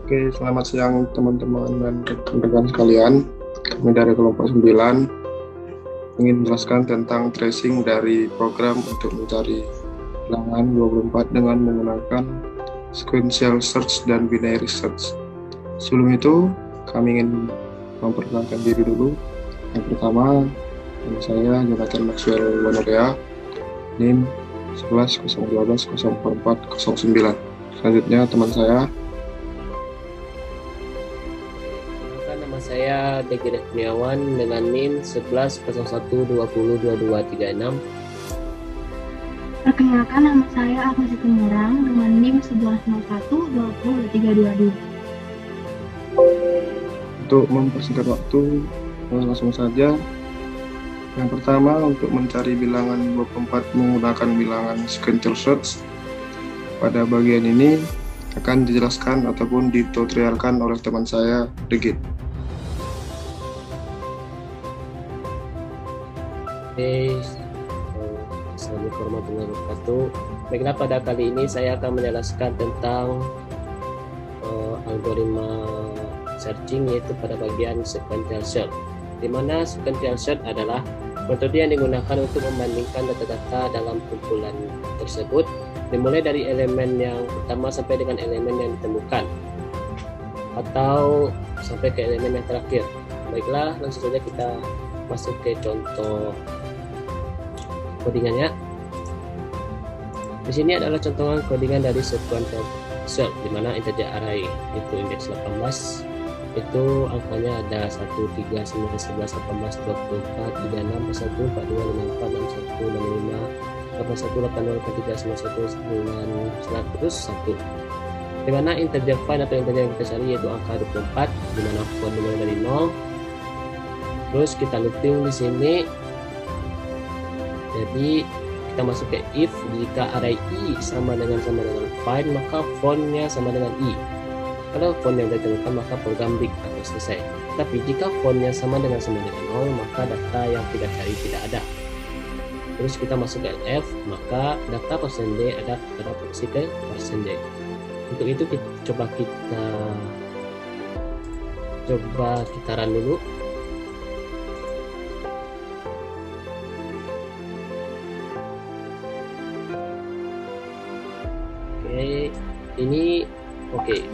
Oke, selamat siang teman-teman dan rekan-rekan sekalian. Kami dari kelompok 9 ingin menjelaskan tentang tracing dari program untuk mencari bilangan 24 dengan menggunakan sequential search dan binary search. Sebelum itu, kami ingin memperkenalkan diri dulu. Yang pertama, nama saya Jonathan Maxwell Wanorea, NIM 1101204409. Selanjutnya teman saya. Nama saya Degede Kurniawan dengan NIM 1101202236. Perkenalkan, nama saya Agnes Situmorang dengan NIM 1101202322. Untuk mempersingkat waktu, langsung saja. Yang pertama, untuk mencari bilangan 24 menggunakan bilangan sequential search. Pada bagian ini akan dijelaskan ataupun ditutorialkan oleh teman saya, Degit. Assalamualaikum warahmatullahi wabarakatuh. Baiklah, pada kali ini saya akan menjelaskan tentang algoritma searching, yaitu pada bagian sequential search, di mana sequential search adalah metode yang digunakan untuk membandingkan data-data dalam kumpulan tersebut, dimulai dari elemen yang pertama sampai dengan elemen yang ditemukan atau sampai ke elemen yang terakhir. Baiklah, langsung saja kita masuk ke contoh codingannya. Di sini adalah contohan codingan dari sequential search, di mana integer array itu indeks 18, itu angkanya ada 1, 3, 9, 11, 18, 24, 36, 41, 42, 54, 61, 65, 81, 80, 83, 91, 9, 100, 1. Di mana integer find atau integer yang kita cari yaitu angka 24, di mana font dimulai dari 0. Terus kita looping di sini. Jadi kita masuk ke if jika array i sama dengan find, maka fontnya sama dengan i. Kalau font yang ditemukan maka program break atau selesai. Tapi jika fontnya sama dengan 0, maka data yang kita cari tidak ada. Terus kita masuk ke f, maka data %d ada pada posisi ke %d. Untuk itu coba kita run dulu. Ini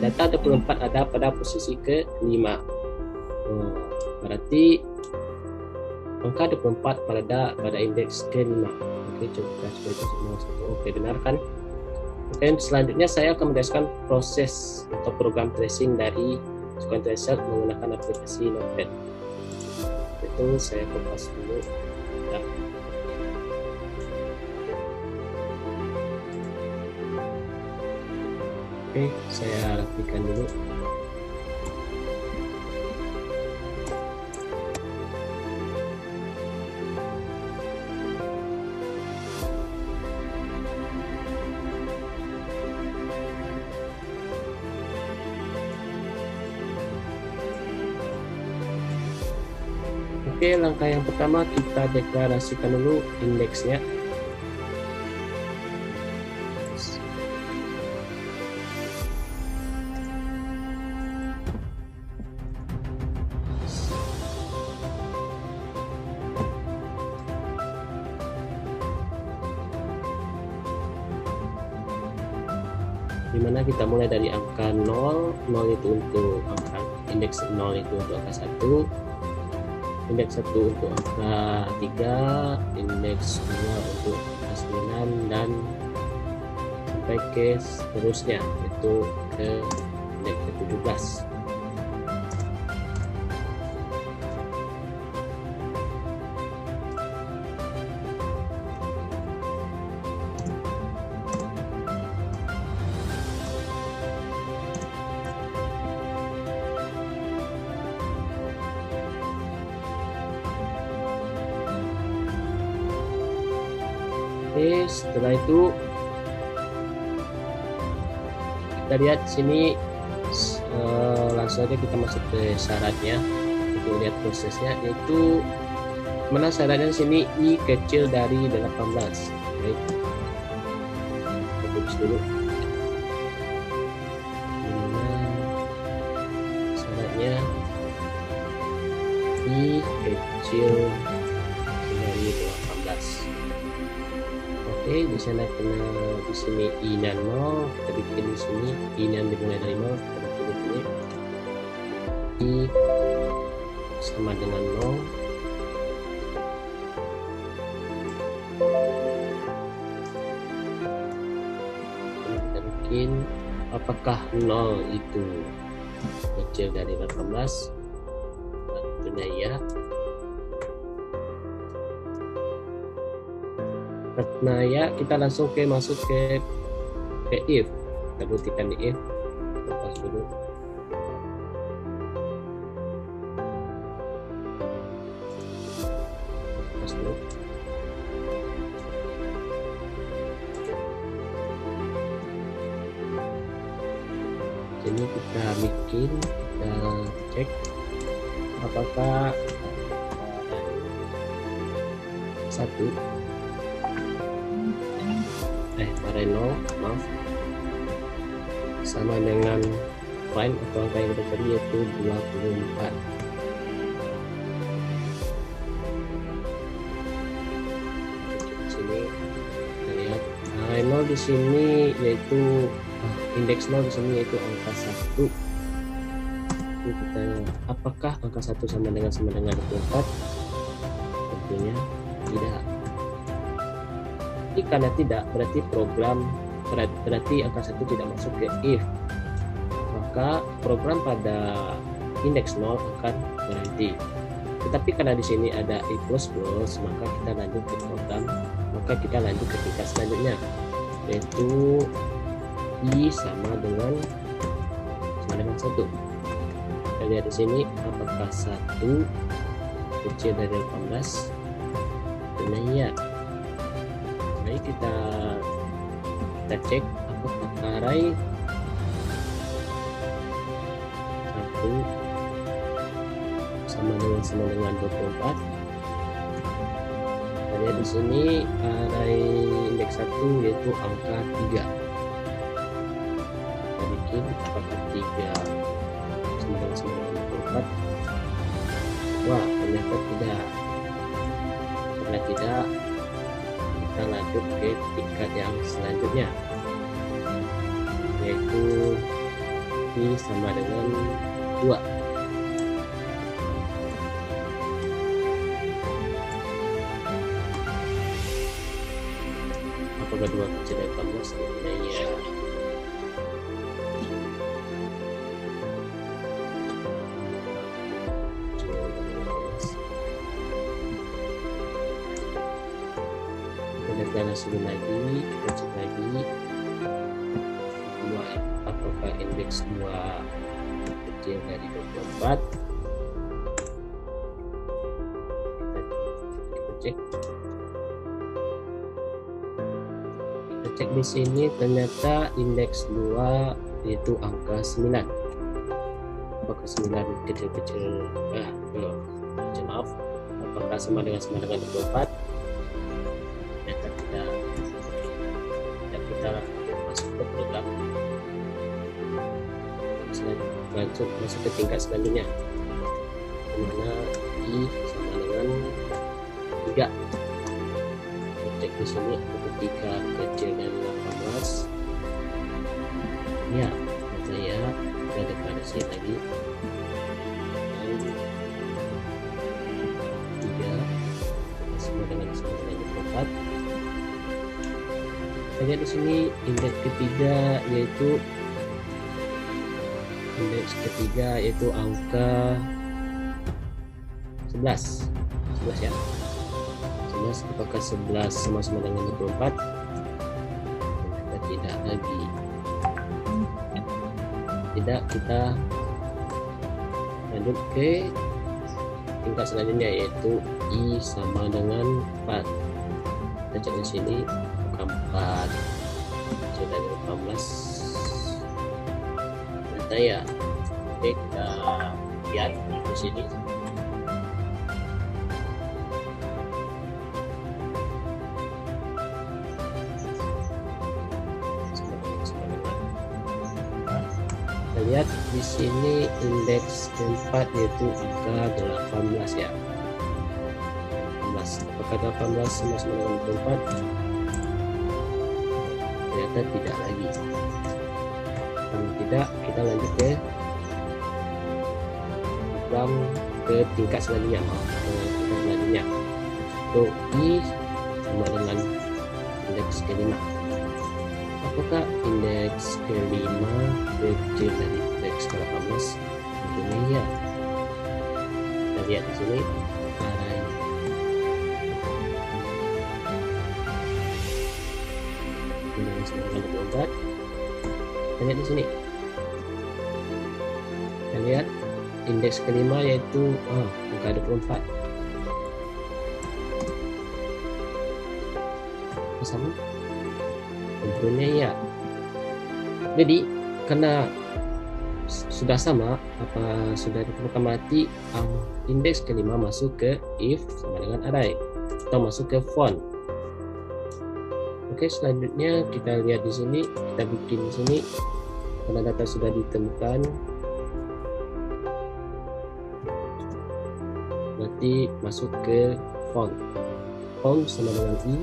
data 24 ada pada posisi ke-5. Berarti angka 24 pada indeks ke-5. Coba itu semua satu. Benar kan? Selanjutnya saya akan menjelaskan proses atau program tracing dari sequential search menggunakan aplikasi Notepad. Itu saya kopas dulu. Saya rapikan dulu. Langkah yang pertama kita deklarasikan dulu indeksnya. Dimana kita mulai dari angka 0 itu untuk angka indeks 0 itu untuk angka 1, indeks 1 untuk angka 3, indeks 2 untuk angka 9, dan sampai ke seterusnya itu ke indeks ke 17. Setelah itu kita lihat sini, langsung saja kita masuk ke syaratnya untuk lihat prosesnya, yaitu mana syaratnya di sini i kecil dari 18. Baik, kita tulis dulu. artinya I kecil dari 18. Oke, di sana kena di sini I-nya 0, kita bikin di sini I-nya dimulai dari 0, kita bikin di sini I sama dengan 0. Ini kita bikin apakah 0 itu kecil dari 18? Tentunya ya. Nah ya, kita langsung masuk ke if. Kita buktikan di if. Lepas dulu. Lepas dulu. Sini kita bikin, kita cek apakah satu Reno, maaf, sama dengan prime atau angka yang kita cari yaitu 24. Di sini kita lihat Reno di sini yaitu indeks 0 di sini yaitu angka 1. Ini kita apakah angka 1 sama dengan 24? Tentunya tidak. Karena tidak, berarti angka 1 tidak masuk ke if, maka program pada indeks 0 akan berhenti. Tetapi karena di sini ada i++, maka kita lanjut ke program, maka kita lanjut ke tingkat selanjutnya, yaitu i sama dengan 1. Kita lihat di sini apakah 1 kecil dari 18? Tentunya iya. Mari kita cek apakah array 1 sama dengan 24. Kita lihat di sini array indeks 1 yaitu angka 3. Kita bikin apakah 3 sama dengan 24? Wah, ternyata tidak. Karena tidak, kita lanjut ke tingkat yang selanjutnya, yaitu I sama dengan 2. Apakah 2 kecil dari 18? Ya. Kita hasilin lagi, kita cek lagi 2, apakah indeks 2 kecil dari 24? Kita cek di sini, ternyata indeks 2 yaitu angka 9. Apakah 9 kecil-kecil? Maaf, apakah sama dengan 24? Kita masuk ke program, masuk ke tingkat selanjutnya, dimana I sama dengan 3. Cek di sini ketika kecil dari 18. Ya, saya ada deklarasi tadi. 3 sama dengan 24. Kita di sini indeks ketiga yaitu angka 11 ya. 11, apakah 11 sama-sama dengan 24? Kita tidak lagi. Tidak, kita lanjut ke tingkat selanjutnya yaitu I sama dengan 4. Kita cek di sini 4 sudah 18. Ternyata ya. Oke, kita lihat di sini. Kita lihat di sini indeks keempat yaitu angka 18 ya. 18. Apakah 18 sama dengan 24? Ternyata tidak lagi. Kalau tidak, kita lanjut ke program ke tingkat selanjutnya. Untuk I sama dengan indeks kelima. Apakah indeks kelima kecil dari indeks ke-18? Tentunya ya. Kita lihat di sini array. Indeks 24. Kita lihat di sini. Kita lihat indeks kelima yaitu angka 24. Sama? Tentunya ya. Jadi karena sudah sama, sudah ditemukan mati, indeks kelima masuk ke if sama dengan array atau masuk ke font. Oke, selanjutnya kita lihat di sini, kita bikin di sini karena data sudah ditemukan, nanti masuk ke font. Font sama dengan i.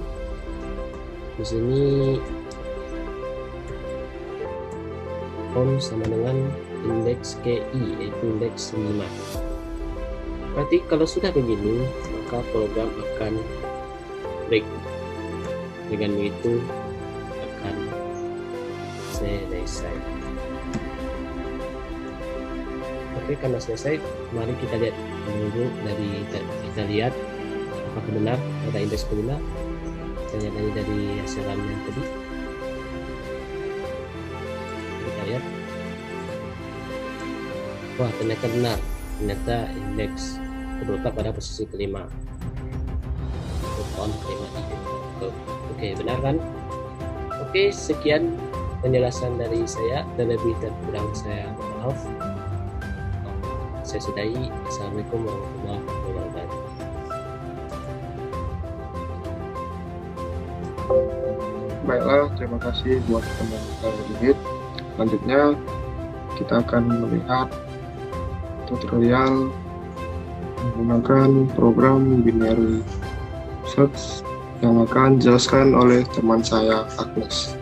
Di sini font sama dengan indeks KI yaitu indeks 5. Berarti kalau sudah begini maka program akan break. Dengan begitu akan selesai. Oke, karena selesai, mari kita lihat dulu kita lihat apakah benar ada indeks kelima. Kita lihat dari hasil RAM-nya tadi. Kita lihat. Wah, ternyata benar. Ternyata indeks terletak pada posisi kelima. Font kelima itu. Oke, benar kan? Oke, sekian penjelasan dari saya. Terlebih dan kurang saya maaf. Saya sudahi. Assalamualaikum warahmatullahi wabarakatuh. Baiklah, terima kasih buat teman-teman unit. Selanjutnya kita akan melihat tutorial menggunakan program binary search yang akan dijelaskan oleh teman saya, Agnes.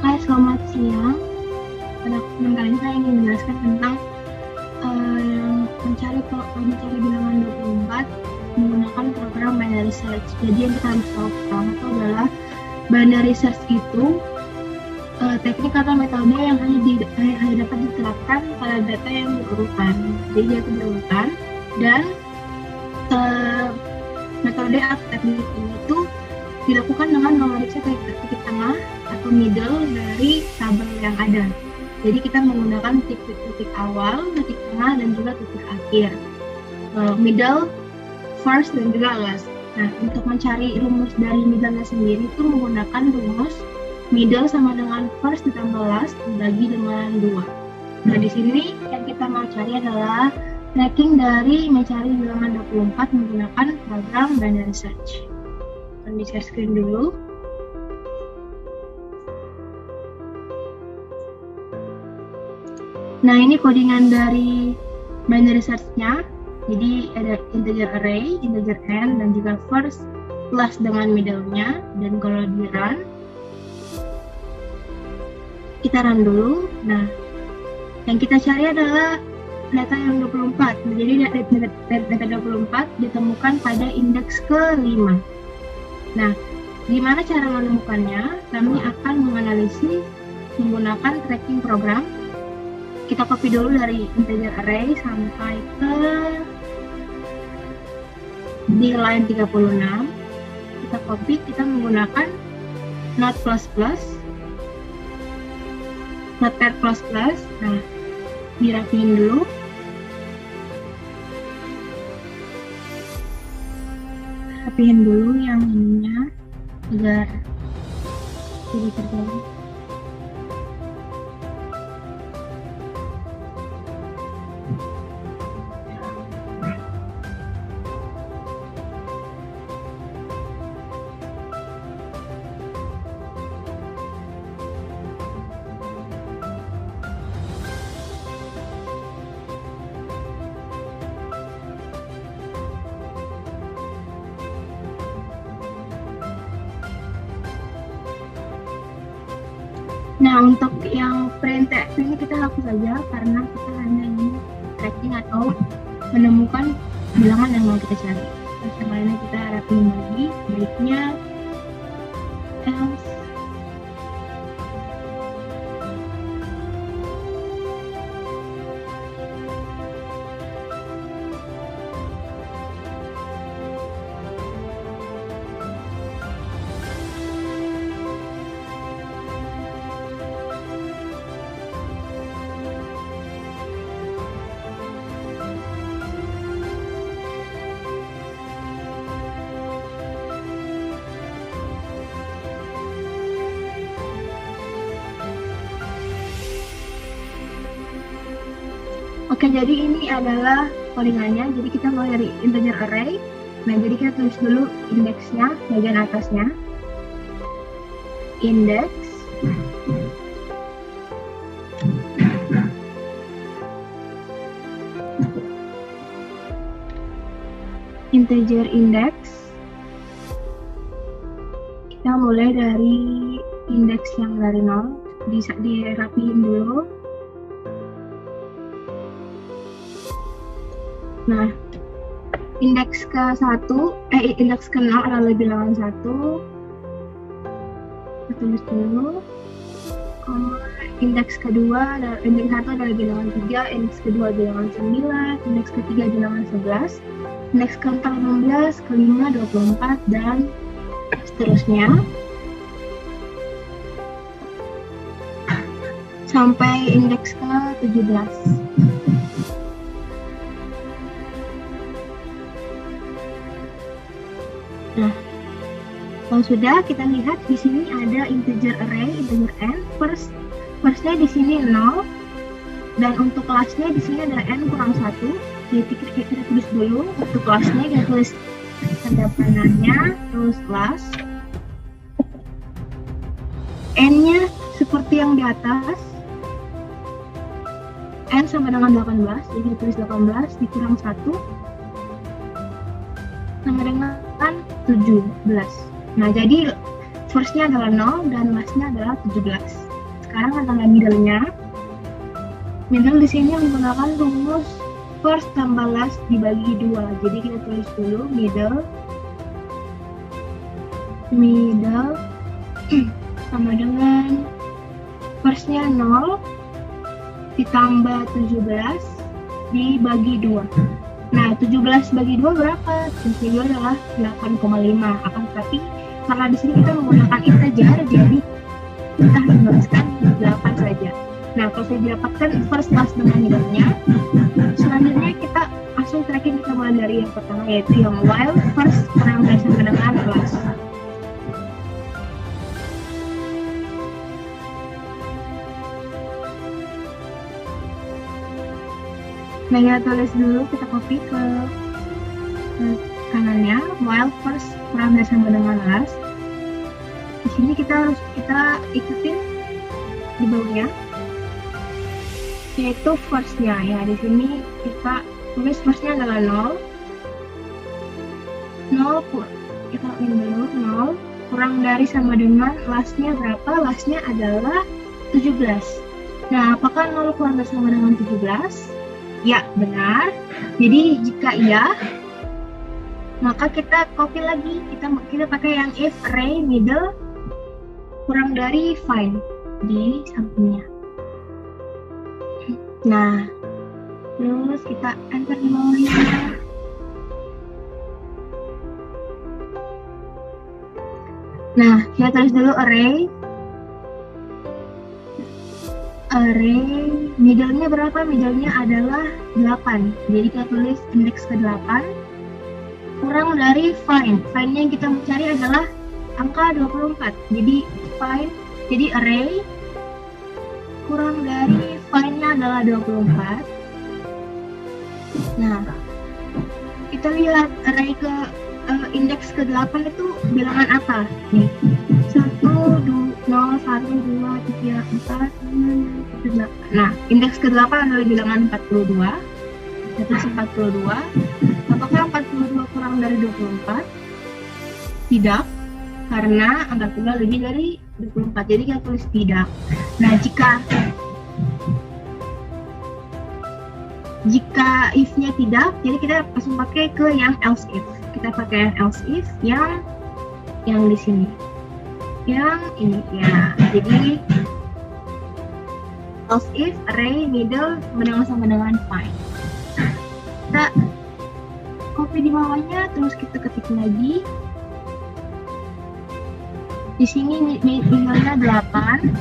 Hai, selamat siang. Pada kesempatan kali ini saya ingin menjelaskan tentang mencari bilangan 24 menggunakan program binary search. Jadi yang kita harus tahu pertama itu adalah binary search itu teknik atau metode yang hanya dapat diterapkan pada data yang berurutan. Jadi dia itu berurutan dan metode atau teknik ini itu dilakukan dengan memeriksa titik tengah atau middle dari tabel yang ada. Jadi kita menggunakan titik awal, titik tengah, dan juga titik akhir. Middle, first, dan juga last. Nah, untuk mencari rumus dari middle-nya sendiri itu menggunakan rumus middle sama dengan first ditambah last dibagi dengan 2. Nah, di sini yang kita mau cari adalah tracking dari mencari bilangan 24 menggunakan program binary search. Akan di-share screen dulu. Nah, ini codingan dari binary search-nya. Jadi ada integer array, integer n, dan juga first plus dengan middle-nya. Dan kalau di run, kita run dulu. Nah, yang kita cari adalah data yang 24. Jadi data 24 ditemukan pada indeks ke-5. Nah, gimana cara menemukannya? Kami akan menganalisis menggunakan tracking program. Kita copy dulu dari integer array sampai ke di line 36. Kita copy, kita menggunakan notepad++. Nah, dirapiin dulu. Rapiin dulu yang ininya agar tidak terjadi. Nah, untuk yang print text ini kita hapus saja karena kita hanya ingin tracking atau menemukan bilangan yang mau kita cari. Terus yang lainnya kita rapiin lagi, baiknya else. Oke, jadi ini adalah codingannya. Jadi kita mulai dari integer array. Nah, jadi kita tulis dulu indeksnya, bagian atasnya. Index. Integer index. Kita mulai dari indeks yang dari 0. Dirapiin dulu. Nah, indeks ke-1, indeks ke-0 adalah bilangan 1. Kita tulis dulu. Indeks kedua, indeks 1 adalah bilangan 3, indeks kedua bilangan 9, indeks ketiga bilangan 11, indeks keempat 16, kelima 24, dan seterusnya. Sampai indeks ke-17. Nah, kalau sudah, kita lihat di sini ada integer array, integer n. Firstnya di sini 0, dan untuk kelasnya di sini ada n kurang 1. Jadi kita tulis dulu untuk kelasnya, kita tulis tanda panahnya, terus kelas. N-nya seperti yang di atas, n sama dengan 18, jadi kita tulis 18 dikurang 1 sama dengan 17. Nah, jadi first-nya adalah 0 dan last-nya adalah 17. Sekarang adalah middle-nya. Middle di sini menggunakan rumus first tambah last dibagi 2. Jadi kita tulis dulu middle sama dengan first-nya 0 ditambah 17 dibagi 2. Nah, 17 bagi 2 berapa? 17 adalah 8,5. Akan tetapi karena di sini kita menggunakan integer, jadi kita hanya menuliskan 8 saja. Nah, kalau saya didapatkan first class dengan middle-nya, selanjutnya kita langsung tracking, kita mulai dari yang pertama, yaitu yang while first kurang dari sama dengan class. Nah, kita tulis dulu, kita copy ke kanannya, while first kurang dari sama dengan last. Di sini kita ikutin di bawahnya, yaitu first-nya. Ya, di sini kita tulis first-nya adalah 0. Kita in dulu 0 kurang dari sama dengan last-nya berapa? Last-nya adalah 17. Nah, apakah 0 kurang dari sama dengan 17? Ya, benar. Jadi jika iya, maka kita copy lagi. Kita pakai yang if array middle kurang dari find di sampingnya. Nah, terus kita enter di bawahnya. Nah, kita tulis dulu array middle-nya berapa? Middle-nya adalah 8. Jadi kita tulis indeks ke-8 kurang dari find. Find-nya yang kita mencari adalah angka 24. Jadi find, jadi array kurang dari find-nya adalah 24. Nah, kita lihat array ke indeks ke-8 itu bilangan apa? Nih, 1, 2, 0, 1, 2, 3, 4, 5, 6, 7, 8. Nah, indeks ke-8 adalah bilangan 42. Kita tulis 42. Apakah 42 kurang dari 24? Tidak, karena angka tunggal lebih dari 24. Jadi kita tulis tidak. Nah, jika if-nya tidak, jadi kita langsung pakai ke yang else if. Kita pakai yang else if yang di sini. Yang ini ya. Jadi else if array middle sama dengan find. Kita copy di bawahnya, terus kita ketik lagi. Di sini middle-nya 8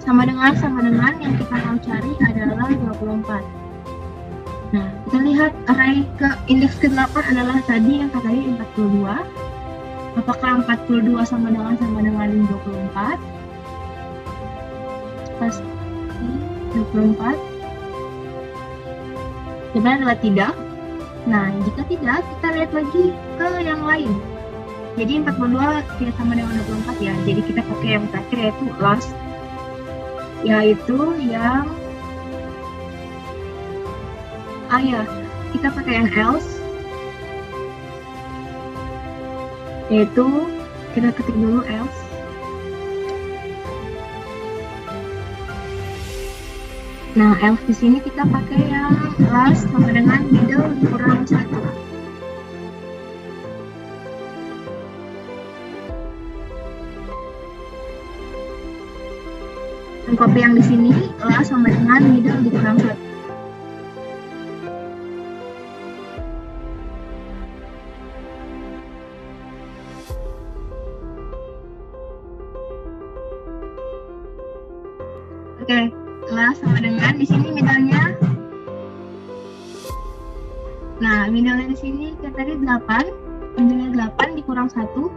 sama dengan yang kita mau cari adalah 24. Nah, kita lihat array ke indeks ke-8 adalah tadi yang tadi 42. Apakah 42 sama dengan 24? Pasti 24. Jawabannya adalah tidak. Nah, jika tidak, kita lihat lagi ke yang lain. Jadi 42 tidak sama dengan 24 ya. Jadi kita pakai yang terakhir yaitu last, yaitu yang kita pakai yang else, yaitu kita ketik dulu else. Nah, else di sini kita pakai yang last sama dengan middle dikurang 1. Dan copy yang di sini last sama dengan middle dikurang 1. Oke, last sama dengan di sini middle-nya. Nah, middle-nya di sini kayak tadi 8, middle-nya 8 dikurang 1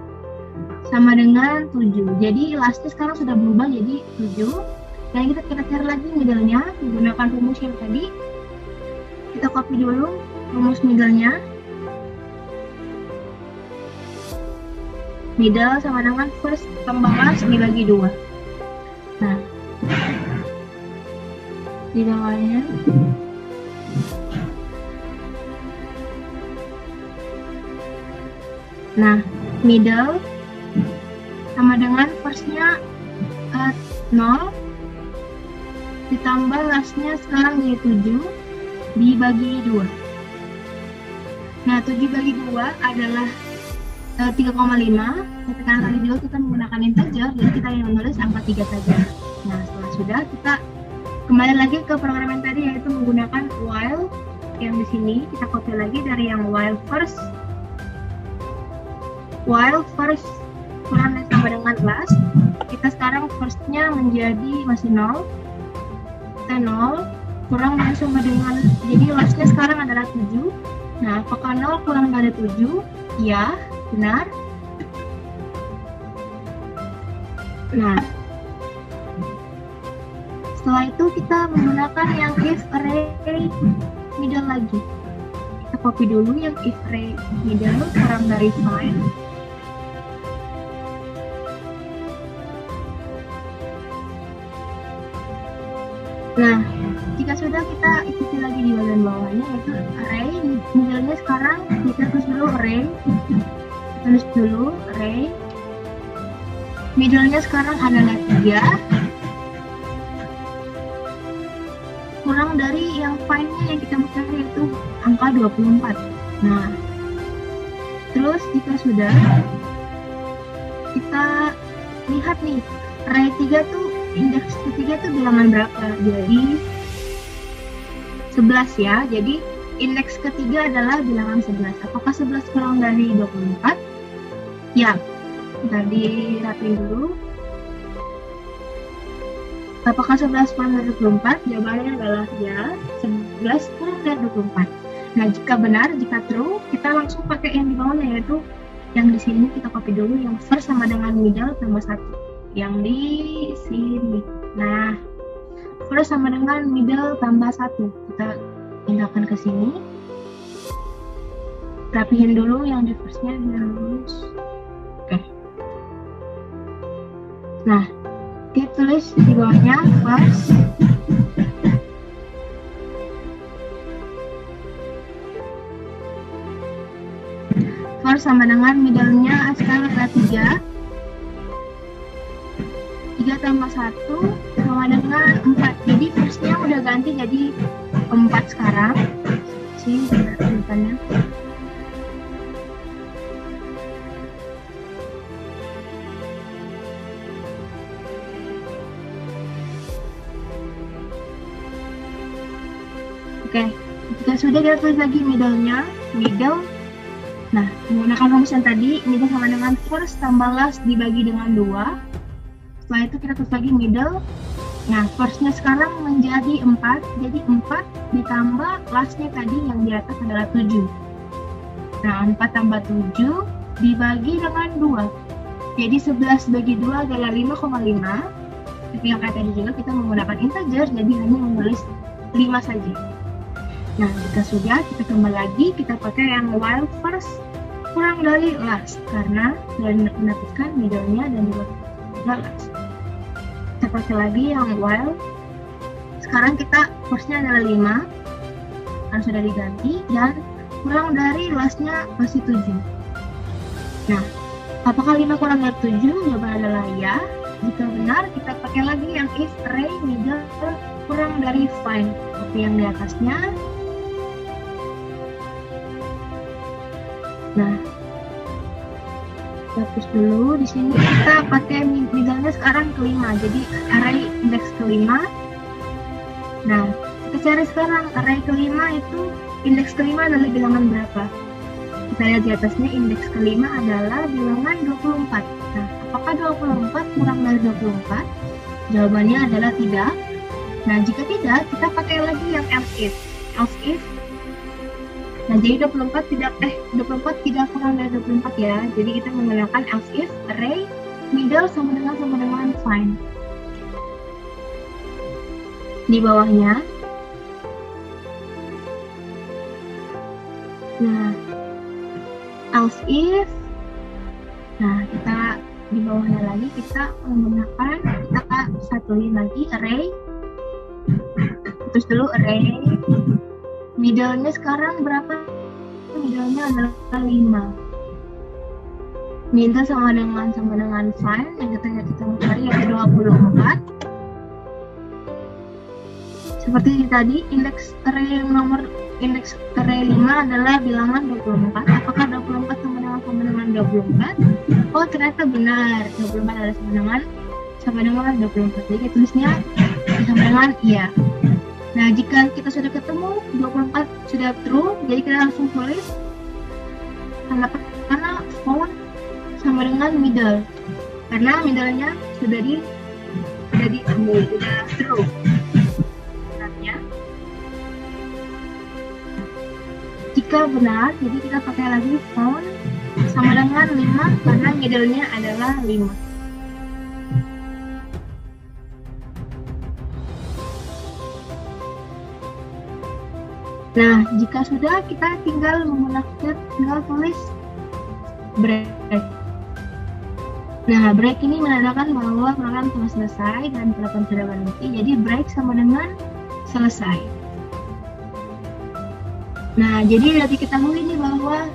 sama dengan 7. Jadi last-nya sekarang sudah berubah jadi 7. Dan kita cari lagi middle-nya menggunakan rumus yang tadi. Kita copy dulu rumus middle-nya. Middle sama dengan first tambah last dibagi 2. Nah, di bawahnya middle sama dengan first-nya 0 ditambah last-nya sekarang jadi 7 dibagi 2. Nah, 7 bagi 2 adalah 3,5. Ketika kali dulu kita menggunakan integer, jadi kita yang menulis angka 3 saja. Nah, setelah sudah, kita kembali lagi ke program yang tadi, yaitu menggunakan while yang di sini. Kita copy lagi dari yang while first kurang sama dengan last. Kita sekarang first-nya menjadi masih 0. Kita 0 kurang sama dengan, jadi last-nya sekarang adalah 7. Nah, apakah 0 kurang dari 7? Ya, benar. Nah, setelah itu kita menggunakan yang if array middle lagi. Kita copy dulu yang if array middle kurang dari find. Nah, jika sudah, kita ikuti lagi di bagian bawahnya, yaitu array middle-nya sekarang kita tulis dulu array. Middle-nya sekarang adalah 3 kurang dari yang find-nya yang kita mencari, yaitu angka 24. Nah, terus jika sudah, kita lihat nih, array 3 tuh, indeks ketiga tuh bilangan berapa? Jadi 11 ya. Jadi indeks ketiga adalah bilangan 11. Apakah 11 kurang dari 24? Ya. Kita dirapiin dulu. Apakah 11 kurang dari 24? Jawabannya adalah ya, 11 kurang dari 24. Nah, jika benar, jika true, kita langsung pakai yang di bawahnya, yaitu yang di sini kita copy dulu yang first sama dengan middle tambah 1. Yang di sini. Nah, first sama dengan middle tambah 1. Kita pindahkan ke sini. Rapihin dulu yang di first-nya biar lurus. Oke. Nah, kita tulis di bawahnya first sama dengan middle-nya sekarang adalah 3. 3 tambah 1 sama dengan 4. Jadi firstnya udah ganti jadi 4 sekarang. Sini depannya. Oke, jika sudah kita tulis lagi middle-nya, middle. Nah, menggunakan rumus yang tadi, middle sama dengan first tambah last dibagi dengan 2. Setelah itu kita tulis lagi middle. Nah, first-nya sekarang menjadi 4, jadi 4 ditambah last-nya tadi yang di atas adalah 7. Nah, 4 tambah 7 dibagi dengan 2. Jadi 11 bagi 2 adalah 5,5. Tapi yang kayak tadi juga kita menggunakan integer, jadi hanya menulis 5 saja. Nah, jika sudah, kita kembali lagi, kita pakai yang while first kurang dari last, karena sudah menetapkan middle-nya dan juga last. Kita pakai lagi yang while. Sekarang kita first-nya adalah 5, karena sudah diganti, dan kurang dari last-nya masih 7. Nah, apakah 5 kurang dari 7? Jawaban adalah ya. Jika benar, kita pakai lagi yang if array middle kurang dari find, seperti yang di atasnya. Nah, hapus dulu. Di sini kita pakai middle-nya sekarang ke-5, jadi array indeks ke-5. Nah, kita cari sekarang array ke-5 itu indeks ke-5 adalah bilangan berapa? Kita lihat di atasnya indeks ke-5 adalah bilangan 24. Nah, apakah 24 kurang dari 24? Jawabannya adalah tidak. Nah, jika tidak, kita pakai lagi yang else if. Else if. Nah, jadi 24 tidak kurang dari 24 ya. Jadi kita menggunakan else if array middle sama dengan find. Di bawahnya. Nah, else if. Nah, kita di bawahnya lagi kita menggunakan, kita satuin lagi array. Terus dulu array. Middle-nya sekarang berapa? Middle-nya adalah 5. Middle sama dengan find yang kita mau cari yaitu 24. Seperti tadi, indeks array 5 adalah bilangan 24. Apakah 24 sama dengan 24? Oh, ternyata benar. 24 adalah sama dengan 24. Jadi tulisnya sama dengan iya. Nah, jika kita sudah ketemu 24 sudah true, jadi kita langsung tulis karena found sama dengan middle, karena middle-nya sudah diambil, sudah true. Benarnya. Jika benar, jadi kita pakai lagi found sama dengan 5 karena middle-nya adalah 5. Nah, jika sudah, kita tinggal tulis break. Nah, break ini menandakan bahwa program telah selesai dan program sudah berhenti. Jadi break sama dengan selesai. Nah, jadi sudah diketahui ini bahwa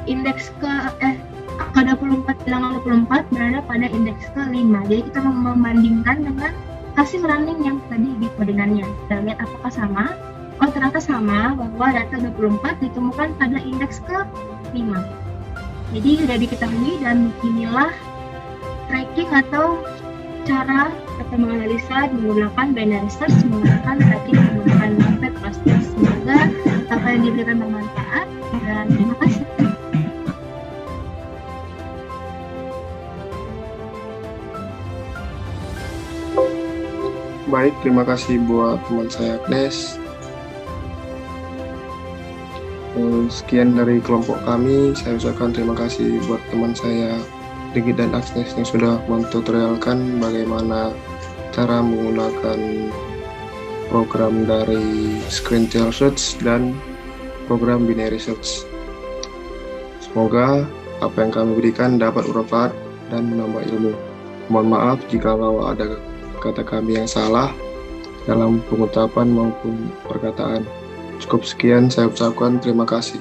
indeks ke-24 bilangan 24 berada pada indeks ke-5. Jadi kita membandingkan dengan hasil running yang tadi di koordinatnya. Kita lihat apakah sama. Oh, ternyata sama, bahwa data 24 ditemukan pada indeks ke-5. Jadi sudah diketahui, dan inilah tracking atau cara kita menganalisa menggunakan binary search, menggunakan tracking menggunakan method cluster. Semoga apa yang diberikan bermanfaat, dan terima kasih. Baik, terima kasih buat teman saya Agnes. Sekian dari kelompok kami. Saya ucapkan terima kasih buat teman saya Rigid dan Agnes yang sudah mentutorialkan bagaimana cara menggunakan program dari screen tail search dan program binary search. Semoga apa yang kami berikan dapat bermanfaat dan menambah ilmu. Mohon maaf jika ada kata kami yang salah dalam pengutapan maupun perkataan. Cukup sekian saya ucapkan, terima kasih.